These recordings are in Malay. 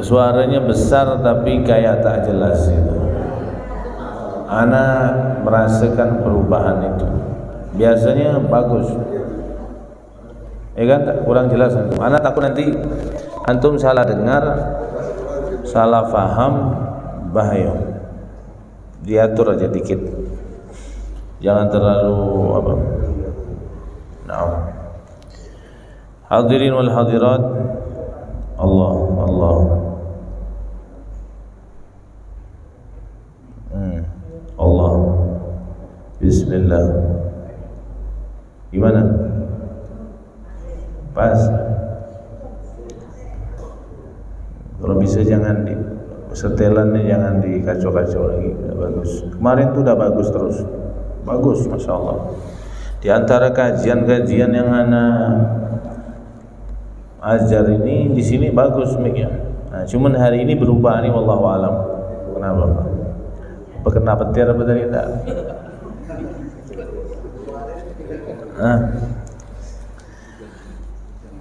Suaranya besar tapi kayak tak jelas itu. Ana merasakan perubahan itu. Biasanya bagus. Kan kurang jelas antum. Ana takut nanti antum salah dengar, salah faham, bahaya. Diatur aja dikit. Jangan terlalu apa. Naam. Hadirin wal hadirat, Allah. Allah. Bismillah. Gimana? Pas. Kalau bisa jangan di setelannya jangan dikacau-kacau lagi. Udah bagus. Kemarin tuh udah bagus terus. Bagus, masya Allah. Di antara kajian-kajian yang ana ajar ini di sini bagus mic-nya. Nah, cuman hari ini berubah nih, wallahu alam. Kenapa? Apa kena petir apa tadi enggak?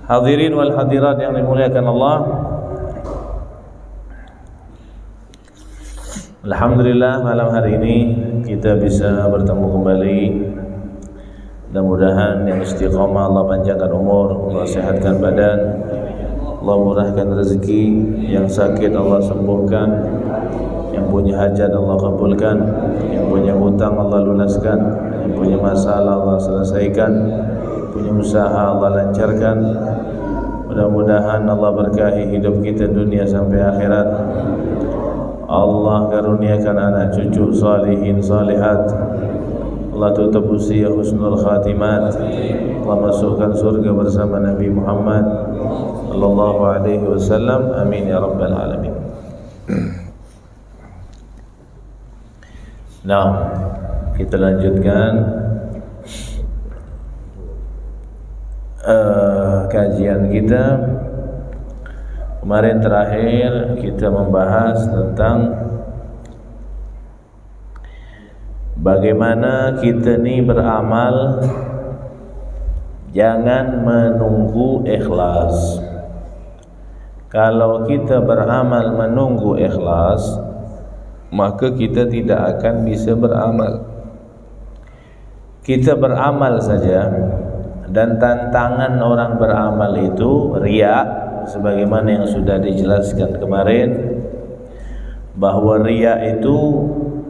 Hadirin wal hadirat yang dimuliakan Allah. Alhamdulillah malam hari ini kita bisa bertemu kembali. Mudah-mudahan yang istiqamah Allah panjangkan umur, Allah sehatkan badan, Allah murahkan rezeki, yang sakit Allah sembuhkan, yang punya hajat Allah kabulkan, yang punya hutang Allah lunaskan, yang punya masalah Allah selesaikan, punya usaha Allah lancarkan. Mudah-mudahan Allah berkahi hidup kita dunia sampai akhirat. Allah karuniakan anak cucu salihin salihat. Allah tutup usia husnul khatimat. Allah masukkan surga bersama Nabi Muhammad sallallahu alaihi wasallam. Amin ya rabbal alamin. Nah, kita lanjutkan kajian kita. Kemarin terakhir kita membahas tentang bagaimana kita ni beramal jangan menunggu ikhlas. Kalau kita beramal menunggu ikhlas, maka kita tidak akan bisa beramal. Kita beramal saja, dan tantangan orang beramal itu riya, sebagaimana yang sudah dijelaskan kemarin, bahwa riya itu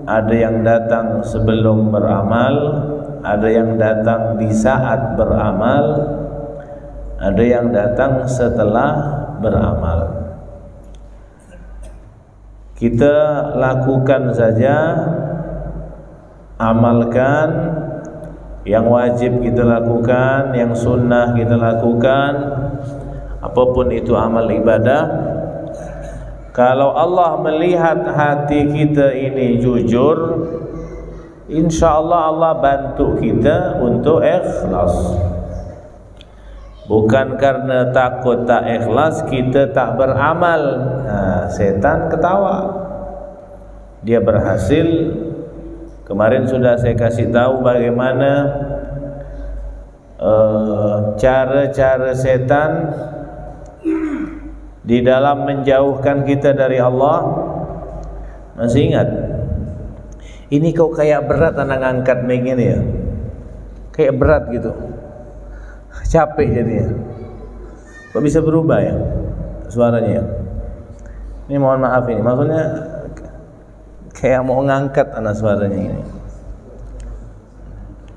ada yang datang sebelum beramal, ada yang datang di saat beramal, ada yang datang setelah beramal. Kita lakukan saja, amalkan yang wajib kita lakukan, yang sunnah kita lakukan, apapun itu amal ibadah. Kalau Allah melihat hati kita ini jujur, insya-Allah Allah bantu kita untuk ikhlas. Bukan karena takut tak ikhlas kita tak beramal. Nah, setan ketawa. Dia berhasil. Kemarin sudah saya kasih tahu bagaimana cara-cara setan di dalam menjauhkan kita dari Allah. Masih ingat? Ini kok kayak berat anak ngangkat mic ini ya. Kayak berat gitu. Capek jadinya. Kok bisa berubah ya suaranya ya? Ini mohon maaf ini. Maksudnya kayak mau ngangkat anak suaranya ini.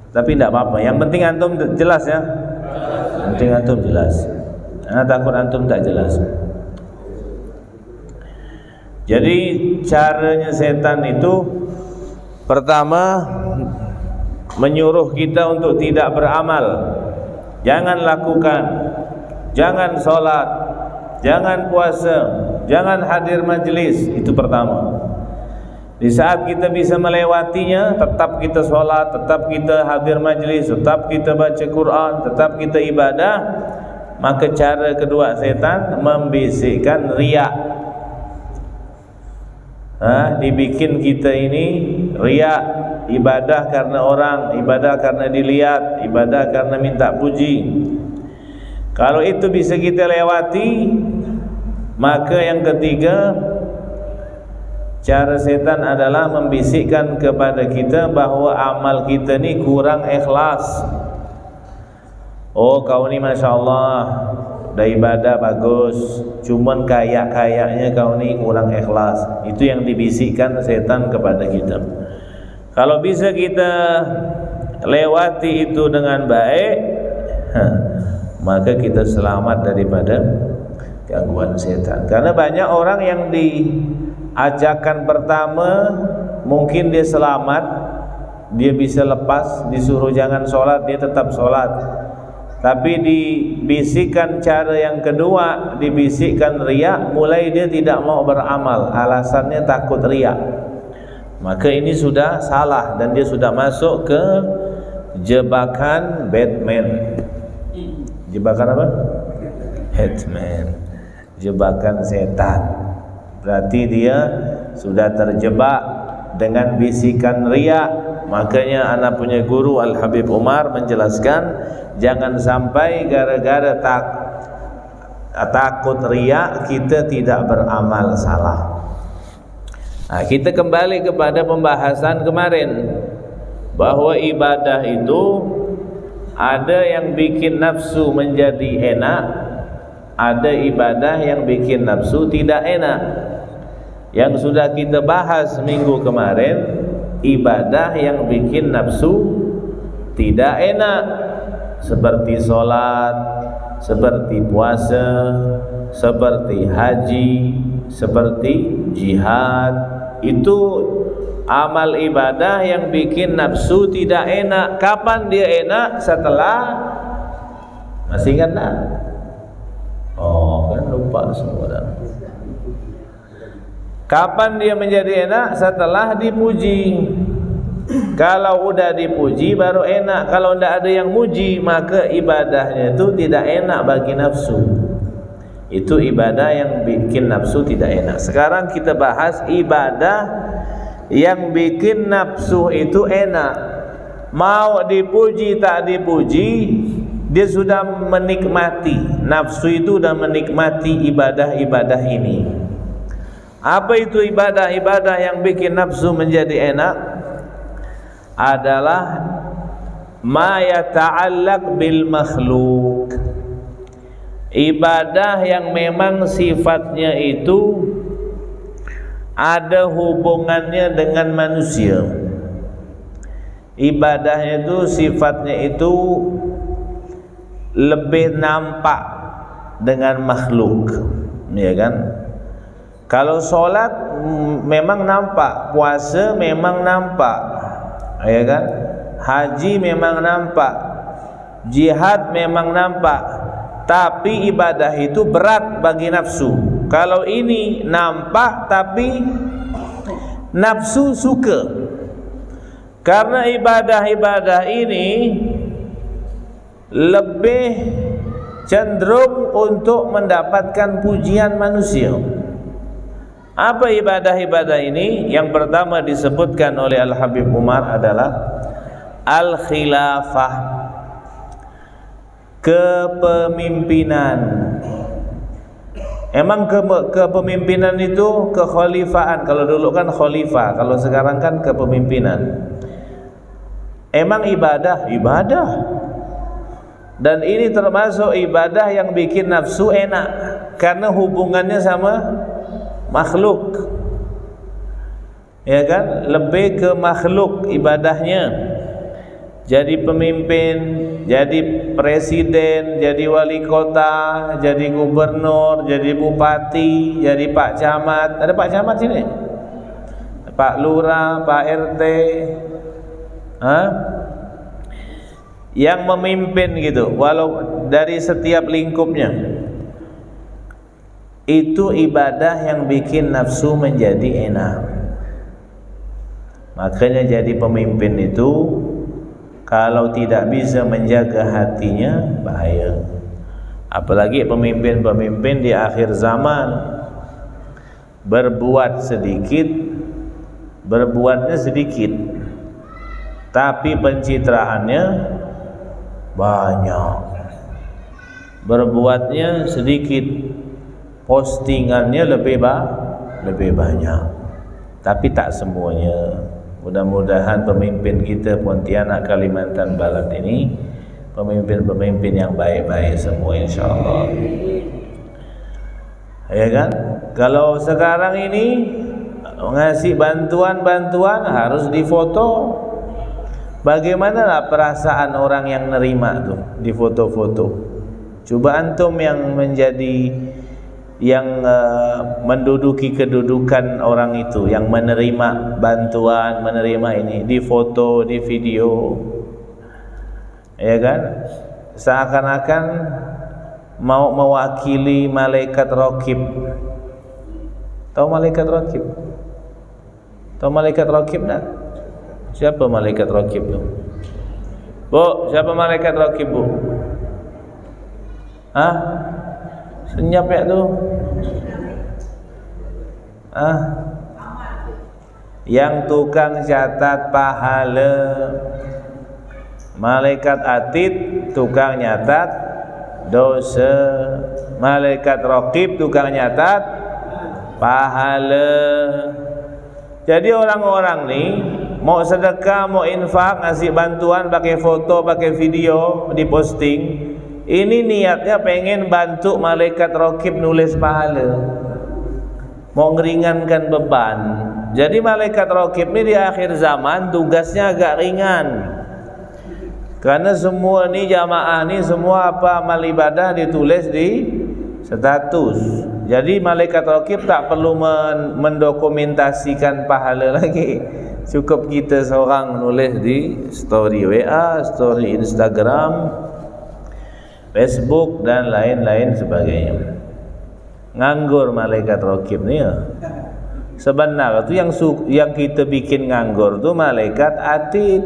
Tapi tidak apa-apa. Yang penting antum jelas ya. Yang penting antum jelas. Karena takut antum tak jelas. Jadi caranya setan itu pertama menyuruh kita untuk tidak beramal. Jangan lakukan, jangan sholat, jangan puasa, jangan hadir majelis. Itu pertama. Di saat kita bisa melewatinya, tetap kita sholat, tetap kita hadir majelis, tetap kita baca Quran, tetap kita ibadah, maka cara kedua setan membisikkan riya. Dibikin kita ini riya, ibadah karena orang, ibadah karena dilihat, ibadah karena minta puji. Kalau itu bisa kita lewati, Maka yang ketiga, cara setan adalah membisikkan kepada kita bahawa amal kita ni kurang ikhlas. Oh, kau ni Masya Allah dah ibadah bagus, cuman kayak-kayaknya kau ni kurang ikhlas. Itu yang dibisikkan setan kepada kita. Kalau bisa kita lewati itu dengan baik, maka kita selamat daripada gangguan setan. Karena banyak orang yang diajakan pertama mungkin dia selamat, dia bisa lepas, disuruh jangan sholat dia tetap sholat. Tapi dibisikkan cara yang kedua, dibisikkan riak, mulai dia tidak mau beramal, alasannya takut riak. Maka ini sudah salah dan dia sudah masuk ke jebakan Batman. Jebakan apa? Batman. Jebakan setan. Berarti dia sudah terjebak dengan bisikan riak. Makanya anak punya guru Al-Habib Umar menjelaskan, jangan sampai gara-gara takut riak kita tidak beramal salah. Nah, kita kembali kepada pembahasan kemarin bahwa ibadah itu ada yang bikin nafsu menjadi enak, ada ibadah yang bikin nafsu tidak enak. Yang sudah kita bahas minggu kemarin, ibadah yang bikin nafsu tidak enak, seperti sholat, seperti puasa, seperti haji, seperti jihad. Itu amal ibadah yang bikin nafsu tidak enak. Kapan dia enak? Setelah, masih ingat tak? Oh, kan lupa semua dah. Kapan dia menjadi enak? Setelah dipuji. Kalau udah dipuji baru enak. Kalau tidak ada yang muji, maka ibadahnya itu tidak enak bagi nafsu. Itu ibadah yang bikin nafsu tidak enak. Sekarang kita bahas ibadah yang bikin nafsu itu enak. Mau dipuji tak dipuji, dia sudah menikmati. Nafsu itu sudah menikmati ibadah-ibadah ini. Apa itu ibadah-ibadah yang bikin nafsu menjadi enak? Adalah ma yata'allaq bil makhluk. Ibadah yang memang sifatnya itu ada hubungannya dengan manusia. Ibadahnya itu sifatnya itu lebih nampak dengan makhluk, ya kan? Kalau sholat memang nampak, puasa memang nampak, ya kan? Haji memang nampak, jihad memang nampak. Tapi ibadah itu berat bagi nafsu. Kalau ini nampak tapi nafsu suka. Karena ibadah-ibadah ini lebih cenderung untuk mendapatkan pujian manusia. Apa ibadah-ibadah ini? Yang pertama disebutkan oleh Al-Habib Umar adalah Al-Khilafah, kepemimpinan. Emang kepemimpinan itu kekhalifahan. Kalau dulu kan khalifah, kalau sekarang kan kepemimpinan. Emang ibadah? Ibadah. Dan ini termasuk ibadah yang bikin nafsu enak, karena hubungannya sama makhluk, ya kan? Lebih ke makhluk ibadahnya. Jadi pemimpin, jadi presiden, jadi wali kota, jadi gubernur, jadi bupati, jadi pak camat. Ada pak camat sini? Pak lurah, pak RT, yang memimpin gitu, walau dari setiap lingkupnya. Itu ibadah yang bikin nafsu menjadi enak. Makanya jadi pemimpin itu kalau tidak bisa menjaga hatinya, bahaya. Apalagi pemimpin-pemimpin di akhir zaman, berbuat sedikit, berbuatnya sedikit, tapi pencitraannya banyak. Berbuatnya sedikit, postingannya lebih banyak. Tapi tak semuanya. Mudah-mudahan pemimpin kita Pontianak Kalimantan Barat ini pemimpin-pemimpin yang baik-baik semua, insya-Allah. Ya kan? Kalau sekarang ini ngasih bantuan harus difoto. Bagaimana perasaan orang yang nerima tuh di foto-foto? Coba antum yang menjadi menduduki kedudukan orang itu, yang menerima bantuan, menerima ini, di foto, di video, ya kan? Seakan-akan mau mewakili malaikat raqib. Tahu malaikat raqib? Tahu malaikat raqib tak? Siapa malaikat raqib tu? Bu, siapa malaikat raqib, Bu? Hah? Senyap ya tu? Hah? Yang tukang catat pahala. Malaikat atid tukang nyatat dosa. Malaikat raqib tukang nyatat pahala. Jadi orang-orang ni mau sedekah, mau infak, ngasih bantuan pakai foto, pakai video, diposting, ini niatnya pengen bantu malaikat raqib nulis pahala, mau ngeringankan beban. Jadi malaikat raqib ini di akhir zaman tugasnya agak ringan, karena semua ni jamaah ni semua apa amal ibadah ditulis di status. Jadi malaikat raqib tak perlu mendokumentasikan pahala lagi. Cukup kita seorang nulis di story WA, story Instagram, Facebook dan lain-lain sebagainya. Nganggur malaikat raqib ni ya. Sebenarnya tu yang kita bikin nganggur tu malaikat atid.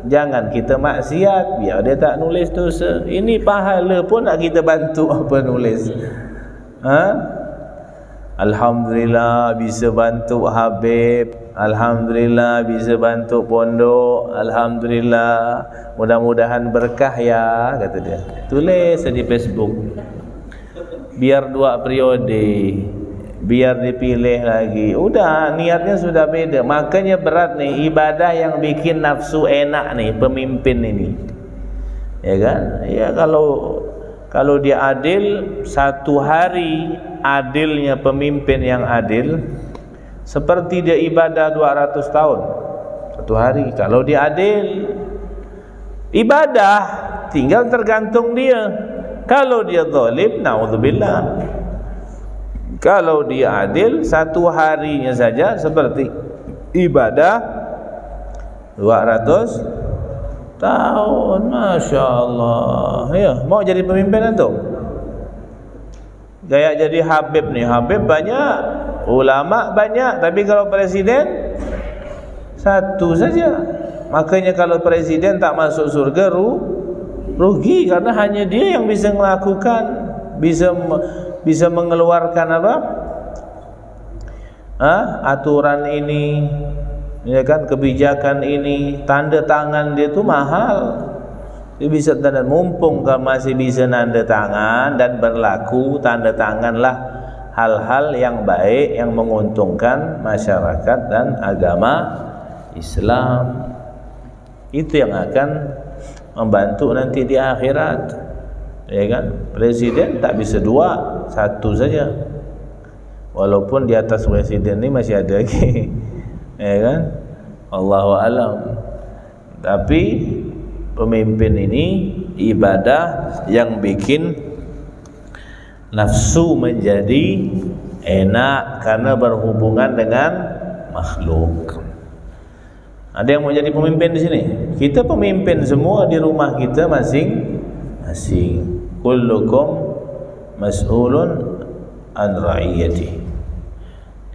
Jangan kita maksiat biar dia tak nulis dosa. Ini pahala pun nak kita bantu apa nulis. Alhamdulillah bisa bantu Habib, alhamdulillah bisa bantu pondok, alhamdulillah, mudah-mudahan berkah ya, kata dia. Tulis di Facebook. Biar 2 periode, biar dipilih lagi. Udah, niatnya sudah beda. Makanya berat nih ibadah yang bikin nafsu enak nih pemimpin ini. Ya kan? Ya kalau dia adil, satu hari adilnya pemimpin yang adil seperti dia ibadah 200 tahun satu hari. Kalau dia adil, ibadah tinggal tergantung dia. Kalau dia zalim, naudzubillah. Kalau dia adil, satu harinya saja seperti ibadah 200 tahun. Masya Allah. Ya, mau jadi pemimpin antum? Gaya jadi Habib nih. Habib banyak, ulama banyak, tapi kalau presiden satu saja. Makanya kalau presiden tak masuk surga rugi, karena hanya dia yang bisa melakukan, bisa mengeluarkan apa? Aturan ini, ya kan, kebijakan ini. Tanda tangan dia tu mahal. Dia bisa tanda, mumpung kalau masih bisa tanda tangan dan berlaku, tanda tanganlah hal-hal yang baik yang menguntungkan masyarakat dan agama Islam. Itu yang akan membantu nanti di akhirat. Ya kan? Presiden tak bisa 2, 1 saja. Walaupun di atas presiden ini masih ada lagi. Ya kan? Allahu a'lam. Tapi pemimpin ini ibadah yang bikin nafsu menjadi enak karena berhubungan dengan makhluk. Ada yang mau jadi pemimpin di sini? Kita pemimpin semua di rumah kita masing-masing. Kullukum mas'ulun an ra'iyati.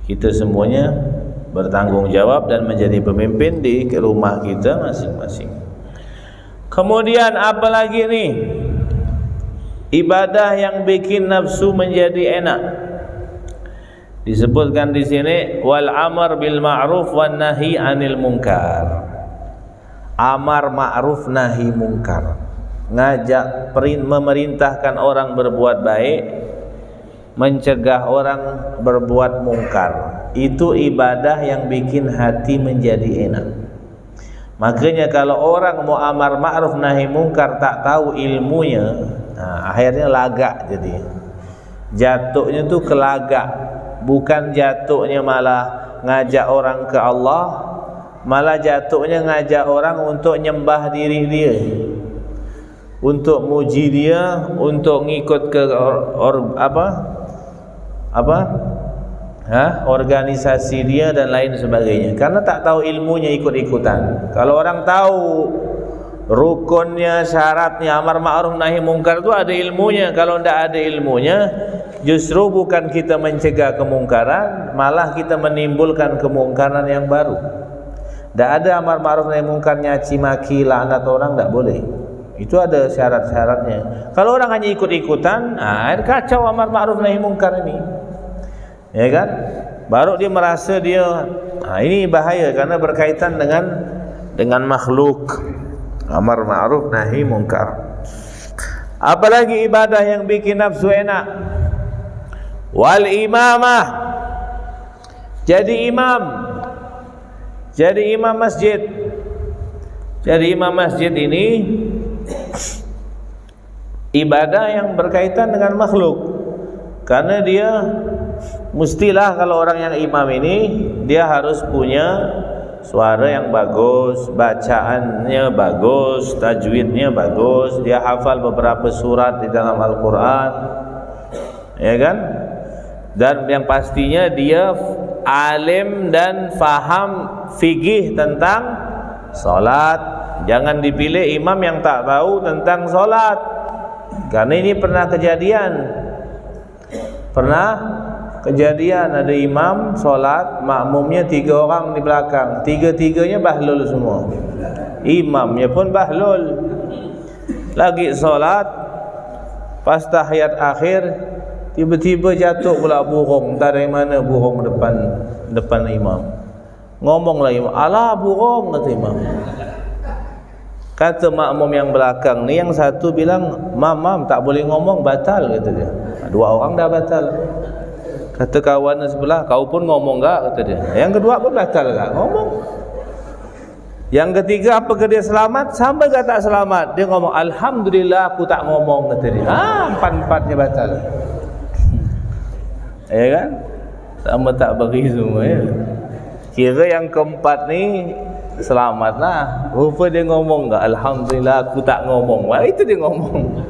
Kita semuanya bertanggung jawab dan menjadi pemimpin di rumah kita masing-masing. Kemudian apa lagi nih? Ibadah yang bikin nafsu menjadi enak. Disebutkan di sini wal amr bil ma'ruf wan nahi 'anil munkar. Amar ma'ruf nahi munkar. Ngajak memerintahkan orang berbuat baik mencegah orang berbuat mungkar. Itu ibadah yang bikin hati menjadi enak. Makanya kalau orang mau amar ma'ruf nahi mungkar tak tahu ilmunya, akhirnya lagak. Jadi jatuhnya tuh ke lagak, bukan jatuhnya malah ngajak orang ke Allah, malah jatuhnya ngajak orang untuk nyembah diri dia, untuk muji dia, untuk ngikut ke organisasi dia dan lain sebagainya, karena tak tahu ilmunya ikut-ikutan. Kalau orang tahu rukunnya, syaratnya amar ma'ruf nahi mungkar itu ada ilmunya. Kalau tidak ada ilmunya, justru bukan kita mencegah kemungkaran, malah kita menimbulkan kemungkaran yang baru. Tidak ada amar ma'ruf nahi mungkar nyaci maki laknat orang, tidak boleh. Itu ada syarat-syaratnya. Kalau orang hanya ikut-ikutan, kacau amar ma'ruf nahi mungkar ini, ya kan? Baru dia merasa dia, ini bahaya karena berkaitan dengan makhluk. Amar ma'ruf nahi mungkar. Apalagi ibadah yang bikin nafsu enak. Wal imamah, jadi imam masjid. Jadi imam masjid ini ibadah yang berkaitan dengan makhluk, karena dia mestilah kalau orang yang imam ini dia harus punya suara yang bagus, bacaannya bagus, tajwidnya bagus, dia hafal beberapa surat di dalam Al-Quran, ya kan? Dan yang pastinya dia alim dan faham fikih tentang salat. Jangan dipilih imam yang tak tahu tentang salat, karena ini pernah kejadian ada imam salat, makmumnya 3 orang di belakang, 3-3-nya bahlul semua, imamnya pun bahlul. Lagi salat, pas tahiyat akhir, tiba-tiba jatuh pula burung. Tak dari mana burung depan imam. Ngomonglah imam, alah burung, kata imam. Kata makmum yang belakang ni, yang satu bilang, mam tak boleh ngomong, batal, kata dia. 2 orang dah batal. Kata kawan sebelah, kau pun ngomong enggak, kata dia. Yang kedua pun batal enggak ngomong. Yang ketiga, apakah dia selamat? Sampai enggak tak selamat, dia ngomong alhamdulillah aku tak ngomong, kata dia. 4-4-nya batal. Ya kan? Sama tak beri semua, ya. Kira yang keempat ni selamatlah. Rupa dia ngomong enggak, alhamdulillah aku tak ngomong. Wah, itu dia ngomong.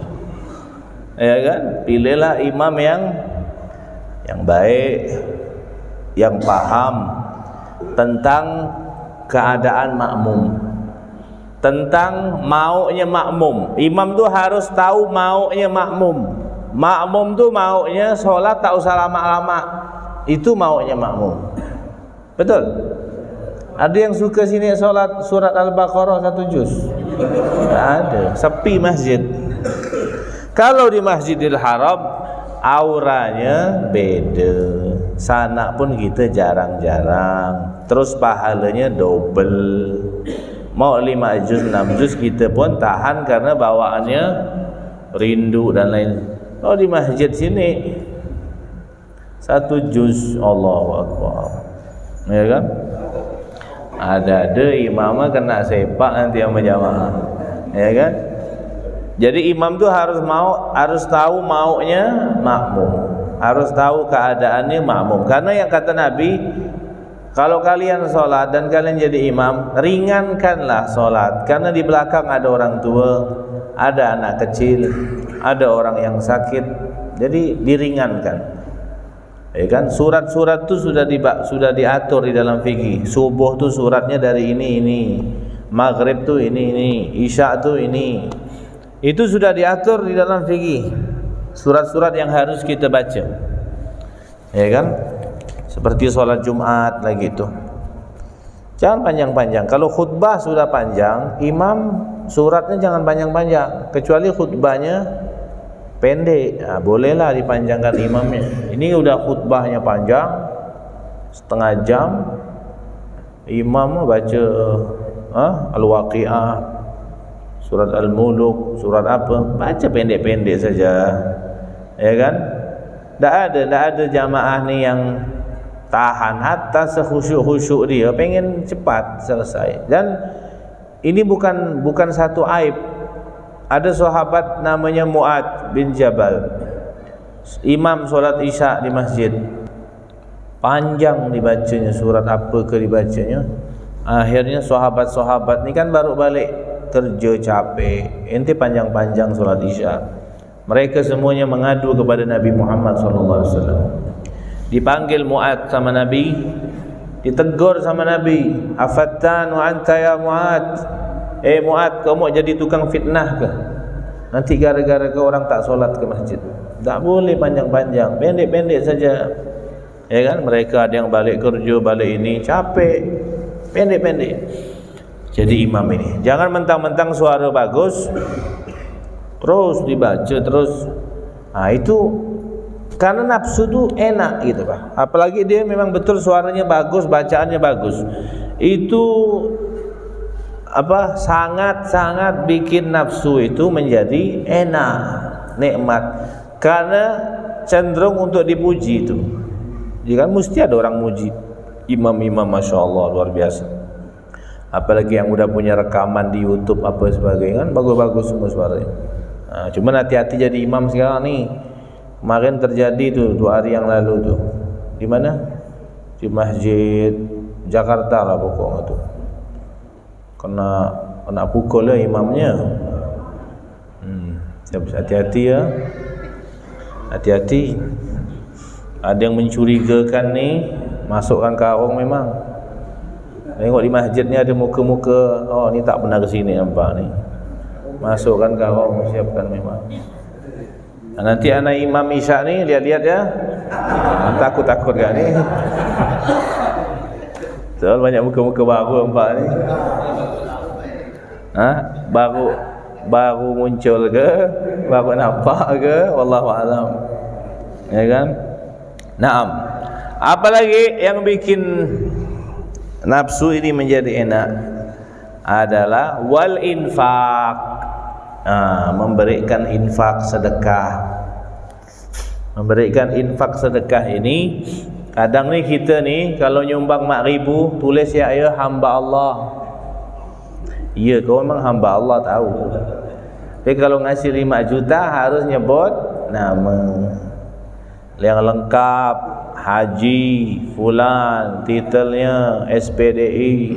Ya kan? Pilihlah imam yang baik, yang paham tentang keadaan makmum, tentang maunya makmum. Imam tu harus tahu maunya makmum. Makmum tu maunya solat tak usah lama-lama. Itu maunya makmum. Betul? Ada yang suka sini solat surat Al-Baqarah 1 juz? Tak ada, sepi masjid. Kalau di Masjidil Haram auranya beda, sana pun kita jarang-jarang, terus pahalanya double. Mau 5 juz 6 juz kita pun tahan karena bawaannya rindu dan lain. Oh, di masjid sini 1 juz, Allahu Akbar, ya kan? Ada imamah kena sepak nanti yang berjamaah, ya kan? Jadi imam tu harus tahu maunya makmum, harus tahu keadaannya makmum. Karena yang kata Nabi, kalau kalian solat dan kalian jadi imam, ringankanlah solat, karena di belakang ada orang tua, ada anak kecil, ada orang yang sakit, jadi diringankan. Ya kan? Surat-surat tu sudah diatur di dalam fikih. Subuh tu suratnya dari ini, maghrib tu ini, isya tu ini. Itu sudah diatur di dalam fikih. Surat-surat yang harus kita baca. Ya kan? Seperti sholat Jumat lagi tu. Jangan panjang-panjang. Kalau khutbah sudah panjang, imam suratnya jangan panjang-panjang, kecuali khutbahnya pendek. Bolehlah dipanjangkan imamnya. Ini udah khutbahnya panjang, setengah jam, imam baca Al-Waqi'ah, surat Al-Muluk, surat apa, baca pendek-pendek saja, ya kan? Tak ada jamaah ni yang tahan hatta sekhusyuk-khusyuk dia pengen cepat selesai. Dan ini bukan satu aib. Ada sahabat namanya Mu'ad bin Jabal, imam solat Isya di masjid. Panjang dibacanya, surat apa ke dibacanya. Akhirnya sahabat-sahabat ni kan baru balik kerja capek, ente panjang-panjang solat Isya. Mereka semuanya mengadu kepada Nabi Muhammad SAW. Dipanggil Mu'ad sama Nabi, ditegur sama Nabi, afattan wa anta ya Mu'ad. Mu'ad, kau mau jadi tukang fitnah ke? Nanti gara-gara kau orang tak solat ke masjid. Tak boleh panjang-panjang, pendek-pendek saja. Ya kan, mereka ada yang balik kerja, balik ini capek, pendek-pendek. Jadi imam ini jangan mentang-mentang suara bagus terus dibaca terus. Itu karena nafsu tu enak gitu Pak. Apalagi dia memang betul suaranya bagus, bacaannya bagus. Itu sangat bikin nafsu itu menjadi enak, nikmat. Karena cenderung untuk dipuji itu. Jadi kan mesti ada orang muji imam-imam, Masya Allah, luar biasa. Apalagi yang udah punya rekaman di YouTube apa sebagainya, kan bagus-bagus semua suaranya. Cuma hati-hati jadi imam sekarang nih. Kemarin terjadi tuh 2 hari yang lalu tuh. Di mana? Di masjid Jakarta lah pokoknya tuh. Kena pukul lah imamnya. Hati-hati ya. Hati-hati. Ada yang mencurigakan nih, masukkan karung memang. Tengok di masjid ni ada muka-muka, oh ni tak pernah ke sini nampak ni. Masukkan karung, siapkan memang. Nanti anak imam Isya ni lihat-lihat ya. Takut-takut kan ni. Soal banyak muka-muka baru nampak ni. Baru muncul ke, baru nampak ke, wallahu alam. Ya kan? Naam. Apalagi yang bikin nafsu ini menjadi enak adalah wal infak. Memberikan infak sedekah. Memberikan infak sedekah ini, kadang ni kita ni kalau nyumbang 4,000 tulis ya hamba Allah. Ya, kau memang hamba Allah tahu. Tapi kalau ngasih 5 juta harus nyebut nama yang lengkap, haji fulan, titelnya SPDI,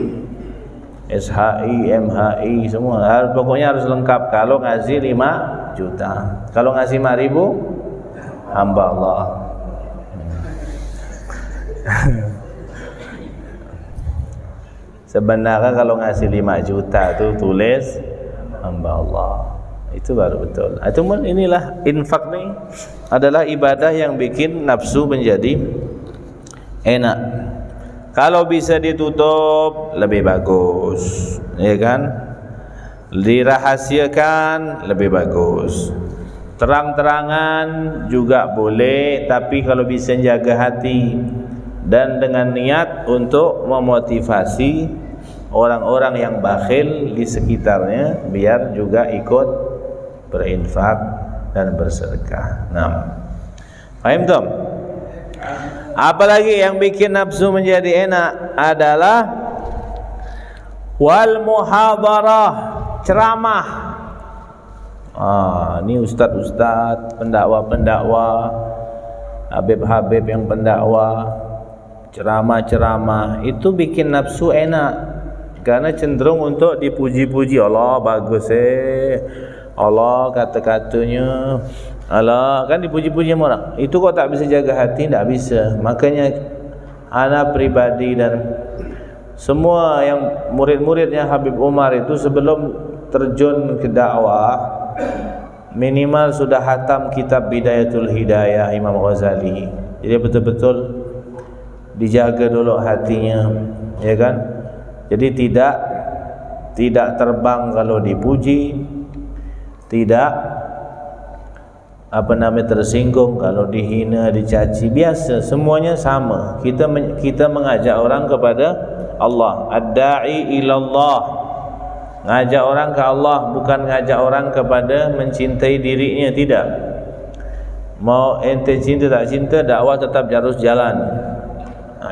SHI, MHI semua. Pokoknya harus lengkap kalau ngasih 5 juta. Kalau ngasih 5,000 hamba Allah. Sebenarnya kalau ngasih 5 juta tu tulis hamba Allah. Itu baru betul. Cuma inilah infak ni adalah ibadah yang bikin nafsu menjadi enak. Kalau bisa ditutup lebih bagus, ya kan? Dirahasiakan lebih bagus. Terang-terangan juga boleh, tapi kalau bisa jaga hati dan dengan niat untuk memotivasi orang-orang yang bakhil di sekitarnya biar juga ikut berinfak dan bersedekah. Paham tak? Apalagi yang bikin nafsu menjadi enak adalah wal muhadarah, ceramah. Ini ustaz-ustaz, pendakwa-pendakwa, habib-habib yang pendakwa, ceramah-ceramah itu bikin nafsu enak karena cenderung untuk dipuji-puji. Allah bagus Allah kata-katanya, Allah kan dipuji-puji sama orang. Itu kok tak bisa jaga hati, tak bisa. Makanya anak pribadi dan semua yang murid-muridnya Habib Umar itu sebelum terjun ke dakwah minimal sudah hatam kitab Bidayatul Hidayah Imam Ghazali. Jadi betul-betul dijaga dulu hatinya, ya kan? Jadi tidak terbang kalau dipuji, tidak tersinggung kalau dihina, dicaci, biasa, semuanya sama. Kita mengajak orang kepada Allah, ad-da'i ilallah, ngajak orang ke Allah, bukan ngajak orang kepada mencintai dirinya, tidak. Mau ente cinta tak cinta, dakwah tetap harus jalan.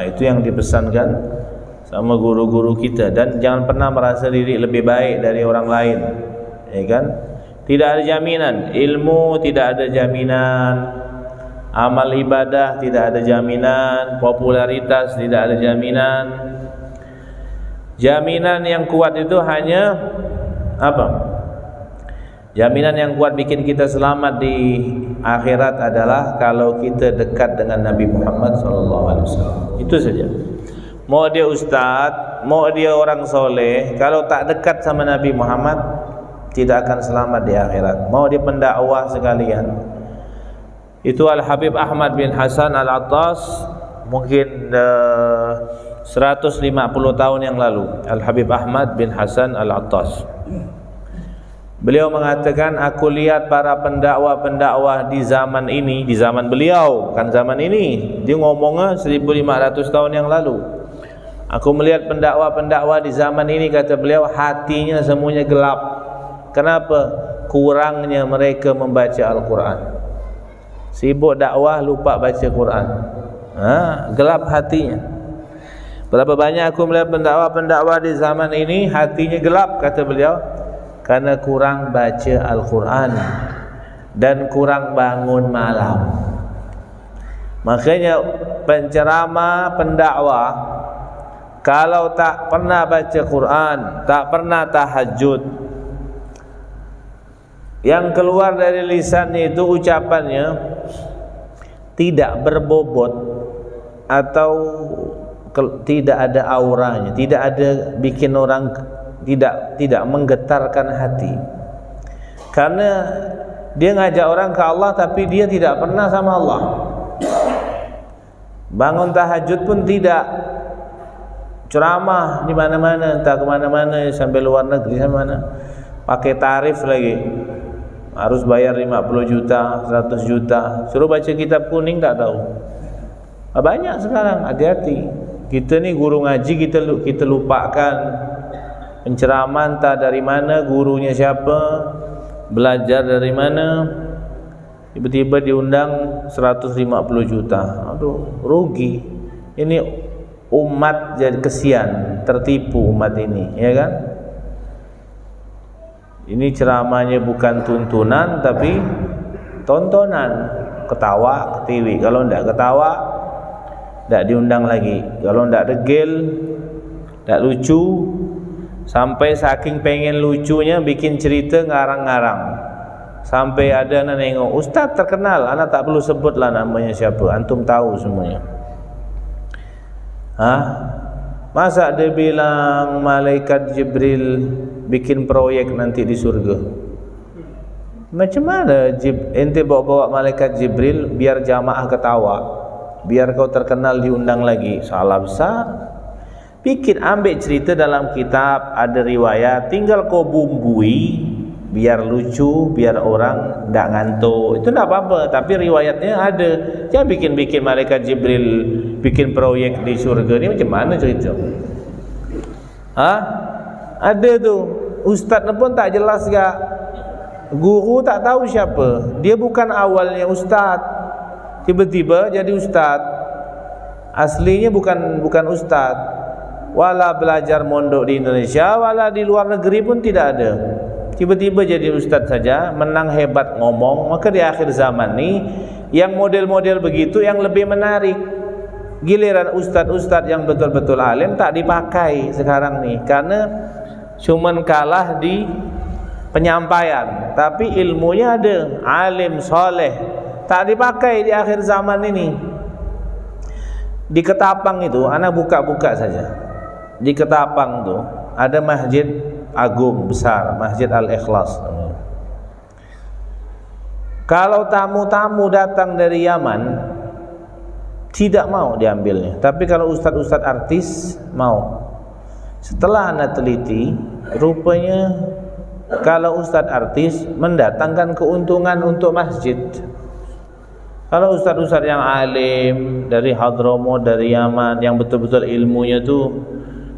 Itu yang dipesankan sama guru-guru kita. Dan jangan pernah merasa diri lebih baik dari orang lain, ya kan? Tidak ada jaminan. Ilmu tidak ada jaminan, amal ibadah tidak ada jaminan, popularitas tidak ada jaminan. Jaminan yang kuat itu hanya apa? Jaminan yang kuat bikin kita selamat di akhirat adalah kalau kita dekat dengan Nabi Muhammad SAW. Itu saja. Mau dia ustaz, mau dia orang soleh, kalau tak dekat sama Nabi Muhammad, tidak akan selamat di akhirat. Mau dia pendakwah sekalian. Itu Al-Habib Ahmad bin Hasan Al-Attas, mungkin 150 tahun yang lalu. Al-Habib Ahmad bin Hasan Al-Attas, beliau mengatakan, aku lihat para pendakwah-pendakwah di zaman ini, di zaman beliau, kan zaman ini, dia ngomongnya 1500 tahun yang lalu. Aku melihat pendakwah-pendakwah di zaman ini, kata beliau, hatinya semuanya gelap. Kenapa? Kurangnya mereka membaca Al-Quran. Sibuk dakwah, lupa baca Quran. Gelap hatinya. Berapa banyak aku melihat pendakwah-pendakwah di zaman ini, hatinya gelap, kata beliau, karena kurang baca Al-Quran dan kurang bangun malam. Makanya penceramah, pendakwah, kalau tak pernah baca Quran, tak pernah tahajud, yang keluar dari lisannya itu ucapannya tidak berbobot atau tidak ada auranya, tidak ada bikin orang tidak menggetarkan hati. Karena dia ngajak orang ke Allah tapi dia tidak pernah sama Allah. Bangun tahajud pun tidak. Ceramah di mana-mana, entah ke mana-mana, sampai luar negeri sampai mana. Pakai tarif lagi. Harus bayar 50 juta, 100 juta. Suruh baca kitab kuning tak tahu. Banyak sekarang, hati-hati. Kita ni guru ngaji kita lupakan. Penceraman tak dari mana, gurunya siapa, belajar dari mana, tiba-tiba diundang 150 juta. Aduh, rugi. Ini umat jadi kesian, tertipu umat ini, ya kan? Ini ceramahnya bukan tuntunan tapi tontonan, ketawa ke TV. Kalau tidak ketawa, tidak diundang lagi. Kalau tidak degil, tidak lucu, sampai saking pengen lucunya bikin cerita ngarang-ngarang. Sampai ada anak nengok, ustaz terkenal, anak tak perlu sebutlah namanya siapa, antum tahu semuanya. Masa dia bilang malaikat Jibril bikin proyek nanti di surga? Macam mana ente bawa-bawa malaikat Jibril biar jamaah ketawa, biar kau terkenal diundang lagi? Salah besar. Bikin, ambil cerita dalam kitab, ada riwayat, tinggal kau bumbui biar lucu, biar orang tidak ngantuk. Itu tidak apa-apa, tapi riwayatnya ada. Jangan bikin-bikin malaikat Jibril bikin proyek di surga. Ini macam mana cerita? Ada tu. Ustaz pun tak jelas gak. Guru tak tahu siapa. Dia bukan awalnya ustaz, tiba-tiba jadi ustaz. Aslinya bukan ustaz. Wala belajar mondok di Indonesia, wala di luar negeri pun tidak ada. Tiba-tiba jadi ustaz saja, menang hebat ngomong. Maka di akhir zaman ni, yang model-model begitu yang lebih menarik. Giliran ustaz-ustaz yang betul-betul alim tak dipakai sekarang ni, karena cuman kalah di penyampaian, tapi ilmunya ada, alim soleh, tak dipakai di akhir zaman ini. Di Ketapang itu, anak buka-buka saja. Di Ketapang tu ada masjid agung besar, Masjid Al-Ikhlas. Kalau tamu-tamu datang dari Yaman, tidak mau diambilnya. Tapi kalau ustaz-ustaz artis mau. Setelah anak teliti, rupanya kalau ustaz artis mendatangkan keuntungan untuk masjid. Kalau ustaz-ustaz yang alim dari Hadramaut, dari Yaman, yang betul-betul ilmunya tu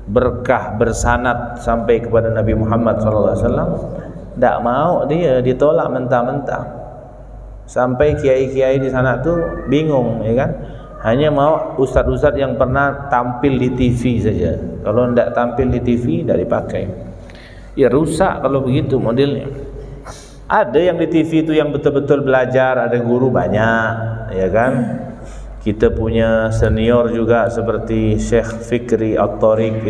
berkah bersanad sampai kepada Nabi Muhammad SAW, tak mau dia, ditolak mentah-mentah. Sampai kiai-kiai di sana tuh bingung, ya kan? Hanya mau ustadz-ustadz yang pernah tampil di TV saja. Kalau tidak tampil di TV, tidak dipakai. Ya rusak kalau begitu modelnya. Ada yang di TV itu yang betul-betul belajar, ada guru banyak, ya kan? Kita punya senior juga seperti Syekh Fikri At-Tariq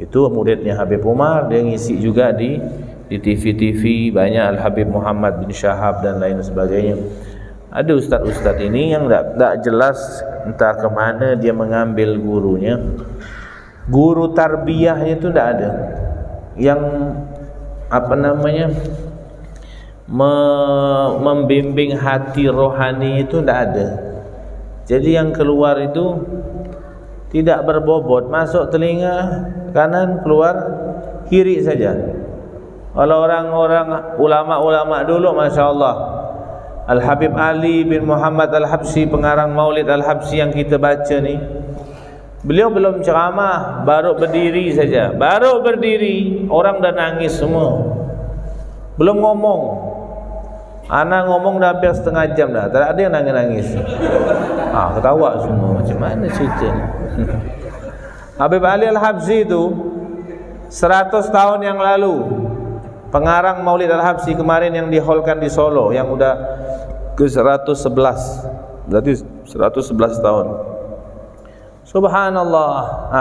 itu muridnya Habib Umar, dia ngisi juga di TV-TV banyak, Al-Habib Muhammad bin Syahab dan lain sebagainya. Ada ustaz-ustaz ini yang tak jelas entah kemana dia mengambil gurunya. Guru tarbiyahnya itu tidak ada. Yang membimbing hati rohani itu tidak ada. Jadi yang keluar itu tidak berbobot, masuk telinga kanan, keluar kiri saja. Kalau orang-orang ulama-ulama dulu, Masya Allah, Al-Habib Ali bin Muhammad Al-Habsyi, pengarang Maulid Al-Habsyi yang kita baca ni, beliau belum ceramah, baru berdiri saja. Baru berdiri, orang dah nangis semua. Belum ngomong. Ana ngomong dah hampir setengah jam dah, tak ada yang nangis-nangis. Ketawa semua, macam mana cerita ni? Habib Ali Al-Habsyi itu 100 tahun yang lalu, pengarang Maulid Al-Habsyi kemarin yang diholkan di Solo, yang udah ke 111, berarti 111 tahun. Subhanallah.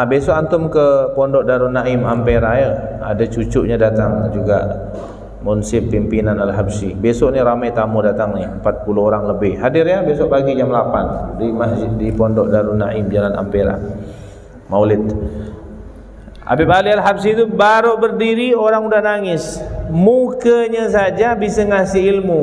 Besok antum ke Pondok Darun Naim Ampera ya, ada cucunya datang juga, Munsib pimpinan Al-Habsyi. Besok ni ramai tamu datang ni, 40 orang lebih. Hadir ya besok pagi jam 8 di masjid di Pondok Darun Naim Jalan Ampera. Maulid. Habib Ali Al-Habsyi itu baru berdiri orang udah nangis. Mukanya saja bisa ngasih ilmu.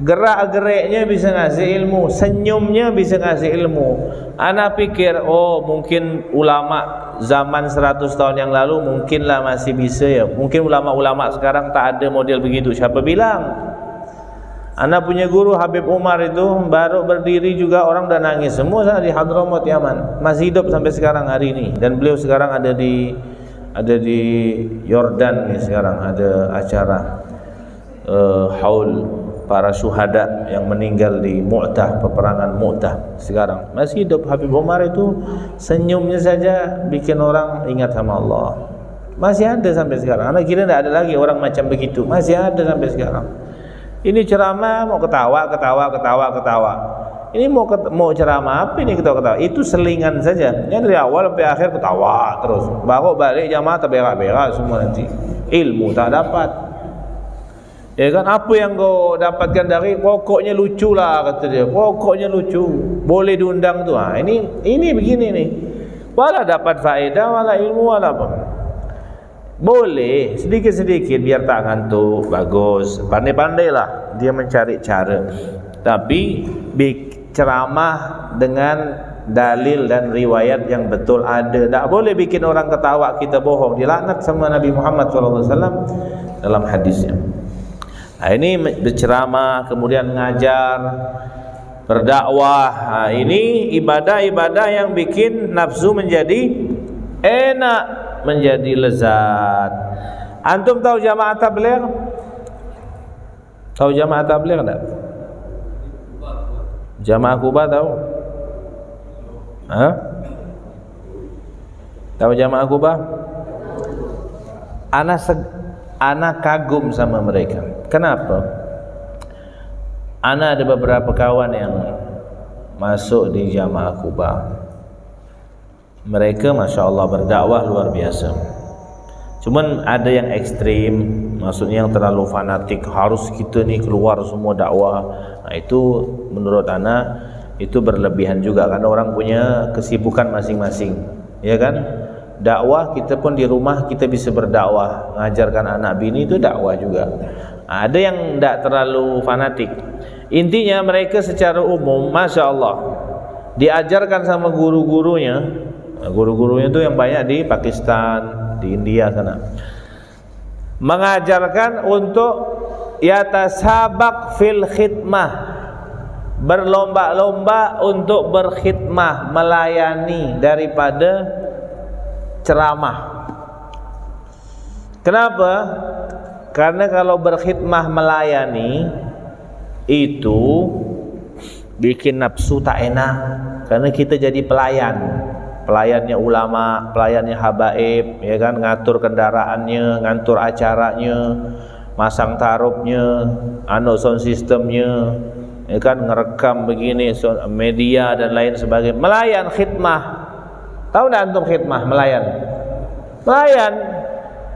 Gerak-geriknya bisa ngasih ilmu, senyumnya bisa ngasih ilmu. Ana pikir, mungkin ulama zaman 100 tahun yang lalu mungkinlah masih bisa ya. Mungkin ulama-ulama sekarang tak ada model begitu. Siapa bilang? Ana punya guru Habib Umar itu baru berdiri juga orang dah nangis semua sana di Hadramaut Yaman. Masih hidup sampai sekarang hari ini, dan beliau sekarang ada di Yordan nih sekarang, ada acara haul para syuhada yang meninggal di Mu'tah, peperangan Mu'tah. Sekarang masih hidup Habib Umar itu, senyumnya saja bikin orang ingat sama Allah. Masih ada sampai sekarang. Anak kira tidak ada lagi orang macam begitu. Masih ada sampai sekarang. Ini ceramah mau ketawa. Ini mau ceramah apa ini ketawa-ketawa? Itu selingan saja. Yang dari awal sampai akhir ketawa terus. Baru balik jamaah terberak-berak semua nanti. Ilmu tak dapat. Ya kan, apa yang kau dapatkan dari pokoknya lucu lah kata dia. Pokoknya lucu. Boleh diundang tu. Ini begini nih. Wala dapat faedah, wala ilmu, wala apa. Boleh sedikit-sedikit biar tak ngantuk, bagus. Pandai-pandailah dia mencari cara. Tapi ceramah dengan dalil dan riwayat yang betul ada. Tak boleh bikin orang ketawa kita bohong. Dilaknat sama Nabi Muhammad SAW dalam hadisnya. Ini berceramah, kemudian mengajar, berdakwah. Ini ibadah-ibadah yang bikin nafsu menjadi enak, menjadi lezat. Antum tahu jamaah tabligh? Tahu jamaah tabligh enggak? Jamaah Kuba tahu? Tahu jamaah Kuba? Ana kagum sama mereka. Kenapa? Ana ada beberapa kawan yang masuk di jamaah Kuba. Mereka Masya Allah berdakwah luar biasa. Cuman ada yang ekstrim, maksudnya yang terlalu fanatik, harus kita ni keluar semua dakwah. Itu menurut ana itu berlebihan juga, karena orang punya kesibukan masing-masing, ya kan? Dakwah kita pun di rumah kita bisa berdakwah, mengajarkan anak bini itu dakwah juga. Ada yang tidak terlalu fanatik. Intinya mereka secara umum Masya Allah diajarkan sama guru-gurunya. Guru-gurunya itu yang banyak di Pakistan, di India sana, mengajarkan untuk yatasabaq fil khidmah, berlomba-lomba untuk berkhidmah, melayani daripada ceramah. Kenapa? Karena kalau berkhidmah melayani itu bikin nafsu tak enak, karena kita jadi pelayannya ulama, pelayannya habaib, ya kan, ngatur kendaraannya, ngatur acaranya, masang tarubnya, sound systemnya, ya kan, ngerekam begini, media dan lain sebagainya. Melayan, khidmah. Tahu enggak antum khidmah, melayan?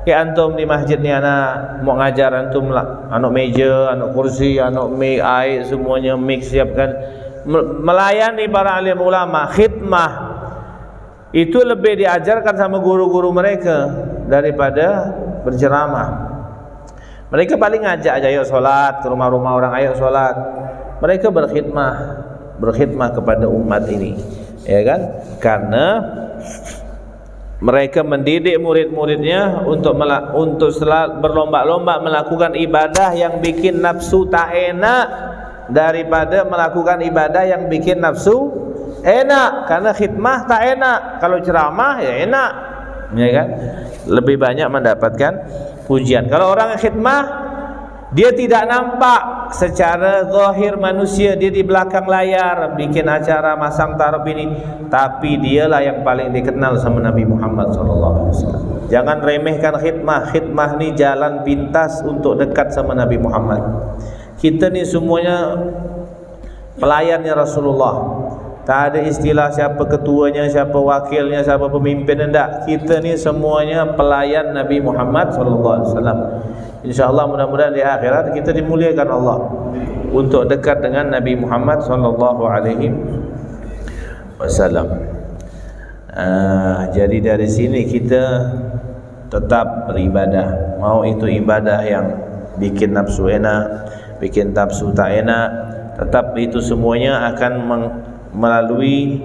Kayak antum di masjid ni anak mau ngajar, antum lah, anak meja, anak kursi, anak mic, air, semuanya mic siapkan. Melayani para alim ulama, khidmah. Itu lebih diajarkan sama guru-guru mereka daripada berceramah. Mereka paling ngajak aja, ayo solat ke rumah-rumah orang, ayo solat. Mereka berkhidmah kepada umat ini, ya kan? Karena mereka mendidik murid-muridnya untuk berlomba-lomba melakukan ibadah yang bikin nafsu tak enak daripada melakukan ibadah yang bikin nafsu enak. Karena khidmah tak enak, kalau ceramah ya enak, ya kan? Lebih banyak mendapatkan pujian. Kalau orang khidmah, dia tidak nampak secara zahir manusia, dia di belakang layar bikin acara, masang tarub ini, tapi dialah yang paling dikenal sama Nabi Muhammad SAW. Jangan remehkan khidmah. Khidmah ni jalan pintas untuk dekat sama Nabi Muhammad. Kita ni semuanya pelayannya Rasulullah. Tak ada istilah siapa ketuanya, siapa wakilnya, siapa pemimpin, enggak. Kita ni semuanya pelayan Nabi Muhammad SAW. InsyaAllah mudah-mudahan di akhirat kita dimuliakan Allah untuk dekat dengan Nabi Muhammad SAW. Jadi dari sini kita tetap beribadah, mau itu ibadah yang bikin nafsu enak, bikin nafsu tak enak, tetap itu semuanya akan melalui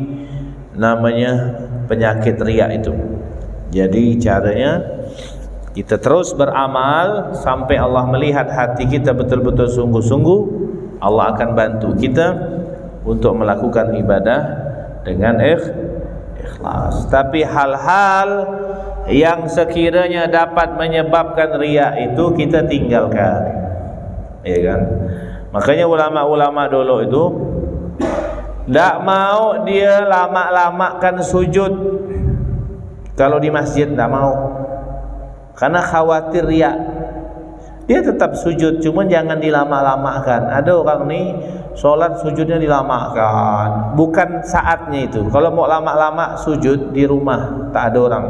namanya penyakit riya itu. Jadi caranya kita terus beramal sampai Allah melihat hati kita betul-betul sungguh-sungguh. Allah akan bantu kita untuk melakukan ibadah dengan ikhlas. Tapi hal-hal yang sekiranya dapat menyebabkan riya itu kita tinggalkan, ya kan? Makanya ulama-ulama dulu itu tak mau dia lama-lamakan sujud kalau di masjid, tak mau, karena khawatir riya. Dia tetap sujud, cuma jangan dilama-lamakan. Ada orang ni solat sujudnya dilamakan, bukan saatnya itu. Kalau mau lama-lama sujud di rumah, tak ada orang.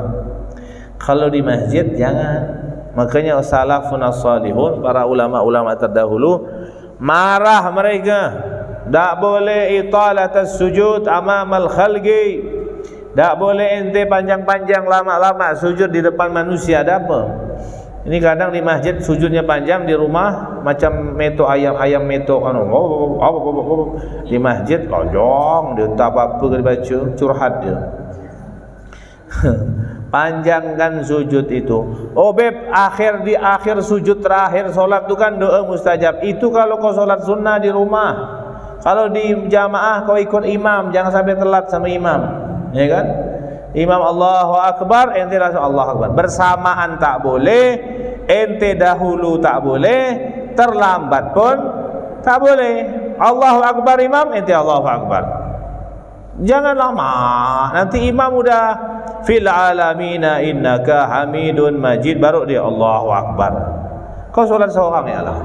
Kalau di masjid jangan. Makanya salafun as-salihun, para ulama-ulama terdahulu, marah mereka, tak boleh italatas sujud amamal khalqi, tak boleh ente panjang-panjang lama-lama sujud di depan manusia. Ada apa? Ini kadang di masjid sujudnya panjang, di rumah macam meto ayam meto di masjid lonjong, dia tak apa-apa dibaca, curhat dia. Panjangkan sujud itu. Oh beb, di akhir sujud terakhir solat itu kan doa mustajab. Itu kalau kau solat sunnah di rumah. Kalau di jamaah kau ikut imam, jangan sampai telat sama imam, ya kan? Imam Allahu Akbar, ente langsung Allahu Akbar. Bersamaan tak boleh, ente dahulu tak boleh, terlambat pun tak boleh. Allahu Akbar imam, ente Allahu Akbar. Jangan lama, nanti imam udah fil alamina innaka hamidun majid, baru dia Allahu Akbar. Kau solat seorang ya Allah,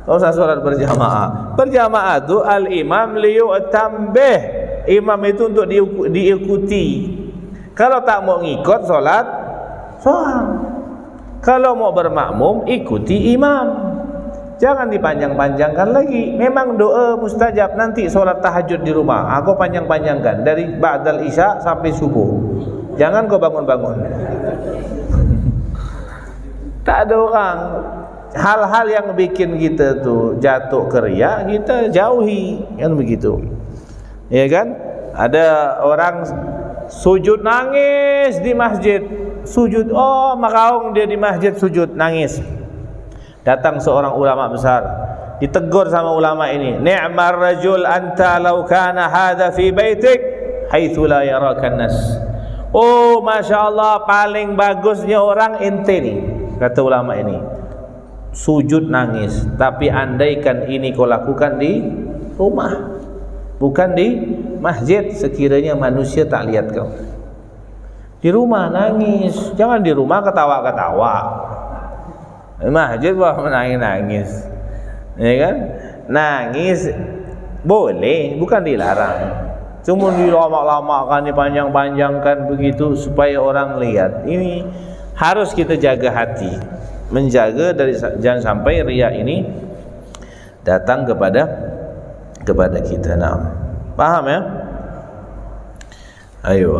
kau usah solat berjamaah. Berjamaah tu al-imam liyu'tambih, imam itu untuk diikuti. Kalau tak mau ngikut solat seorang, kalau mau bermakmum ikuti imam. Jangan dipanjang-panjangkan lagi. Memang doa mustajab nanti solat tahajud di rumah, aku panjang-panjangkan dari ba'dal isya sampai subuh. Jangan kau bangun-bangun. Tak ada orang. Hal-hal yang bikin kita tu jatuh ke riya, kita jauhi, kan begitu. Ya kan? Ada orang sujud nangis di masjid. Sujud, oh makaung dia di masjid sujud nangis. Datang seorang ulama besar, ditegur sama ulama ini, ni'mar rajul anta law kana hadha fi baitik haitsu la yaraka nas. Oh masya Allah, paling bagusnya orang ente ni, kata ulama ini. sujud nangis, tapi andaikan ini kau lakukan di rumah, bukan di masjid, sekiranya manusia tak lihat kau. Di rumah nangis, jangan di rumah ketawa-ketawa. Di masjid wah menangis-nangis, ya kan? Nangis boleh, bukan dilarang. Cuma dilama-lamakan, dipanjang-panjangkan begitu supaya orang lihat. Ini harus kita jaga hati, menjaga dari jangan sampai riya ini datang kepada kita. Nah, paham ya? Ayo.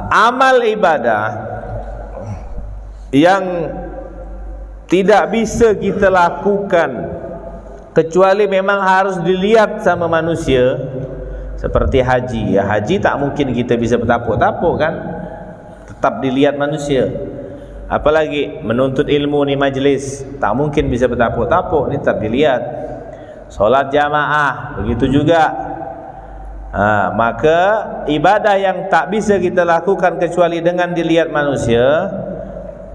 Amal ibadah yang tidak bisa kita lakukan kecuali memang harus dilihat sama manusia, seperti haji. Ya, haji tak mungkin kita bisa bertapuk-tapuk kan, tetap dilihat manusia. Apalagi menuntut ilmu ni majlis, tak mungkin bisa bertapuk-tapuk, ni tetap dilihat. Solat jamaah begitu juga. Maka ibadah yang tak bisa kita lakukan kecuali dengan dilihat manusia,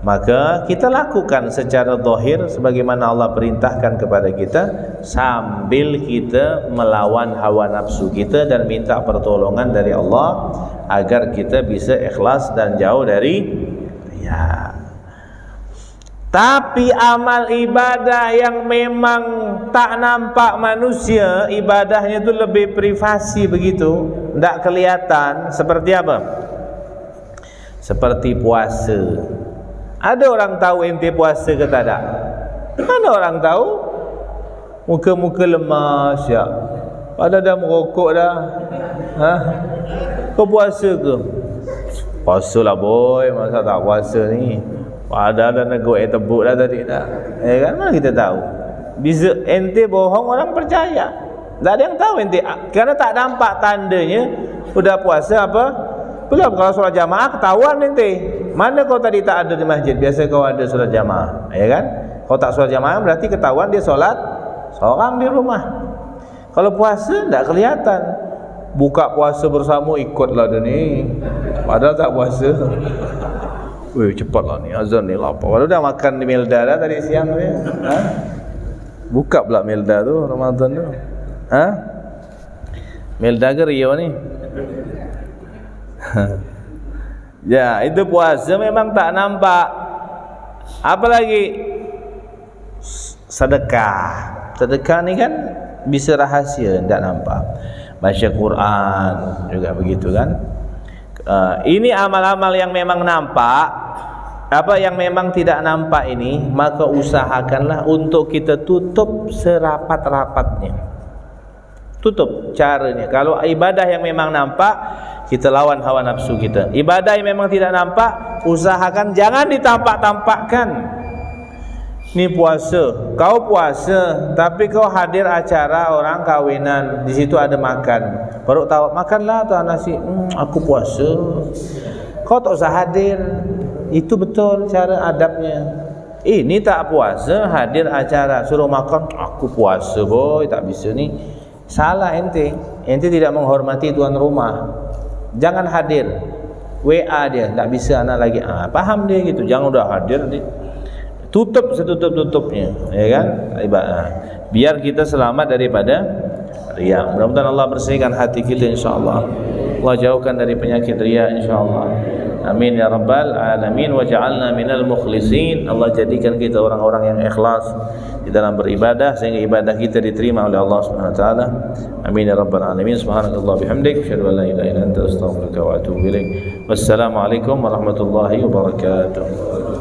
maka kita lakukan secara zahir sebagaimana Allah perintahkan kepada kita, sambil kita melawan hawa nafsu kita dan minta pertolongan dari Allah agar kita bisa ikhlas dan jauh dari riya. Tapi amal ibadah yang memang tak nampak manusia, ibadahnya itu lebih privasi begitu, tak kelihatan. Seperti apa? Seperti puasa. Ada orang tahu ente puasa ke tak ada? Mana orang tahu? Muka-muka lemas ya. Padahal dah merokok dah. Kau puasa ke? Puasa lah boy, masa tak puasa ni? Padahal dah negok tebuk dah tadi dah. Kan mana kita tahu? Bisa ente bohong orang percaya. Tak ada yang tahu ente, kerana tak nampak tandanya sudah puasa apa? Belum. Kalau solat jamaah ketahuan ente. Mana kau tadi tak ada di masjid? Biasa kau ada solat jamaah, ya kan? Kau tak solat jamaah berarti ketahuan dia solat seorang di rumah. Kalau puasa tak kelihatan. Buka puasa bersama ikutlah dia ni. Padahal tak puasa. Weh, cepatlah ni azan ni lapar. Kalau dah makan di Melda dah tadi siang tu ya. Buka pula Melda tu Ramadan tu. Melda ke Rio ni? Ya, itu puasa memang tak nampak. Apalagi sedekah. Sedekah ni kan bisa rahasia, tak nampak. Baca Quran juga begitu kan. Ini amal-amal yang memang nampak. Apa yang memang tidak nampak ini, maka usahakanlah untuk kita tutup serapat-rapatnya. Tutup caranya. Kalau ibadah yang memang nampak, kita lawan hawa nafsu kita. Ibadah yang memang tidak nampak, usahakan jangan ditampak-tampakkan. Ini puasa, kau puasa, tapi kau hadir acara orang kawinan, di situ ada makan. Baru tahu makanlah tuan nasi. Aku puasa. Kau tak usah hadir. Itu betul cara adabnya. Ini tak puasa, hadir acara, suruh makan. Aku puasa boy, tak bisa ni. Salah ente. Ente tidak menghormati tuan rumah. Jangan hadir. WA dia, tak bisa anak lagi. Paham dia gitu. Jangan udah hadir dia. Tutup setutup-tutupnya, ya kan? Biar kita selamat daripada riya. Mudah-mudahan Allah bersihkan hati kita insyaallah. Allah jauhkan dari penyakit riya insyaallah. Amin ya rabbal alamin. Wa ja'alna minal mukhlisin. Allah jadikan kita orang-orang yang ikhlas di dalam beribadah sehingga ibadah kita diterima oleh Allah Subhanahu wa taala. Amin ya rabbal alamin. Subhanakallah bihamdik, asyhadu an la ilaha illa anta, astaghfiruka wa atubu ilaik. Wassalamu alaikum warahmatullahi wabarakatuh.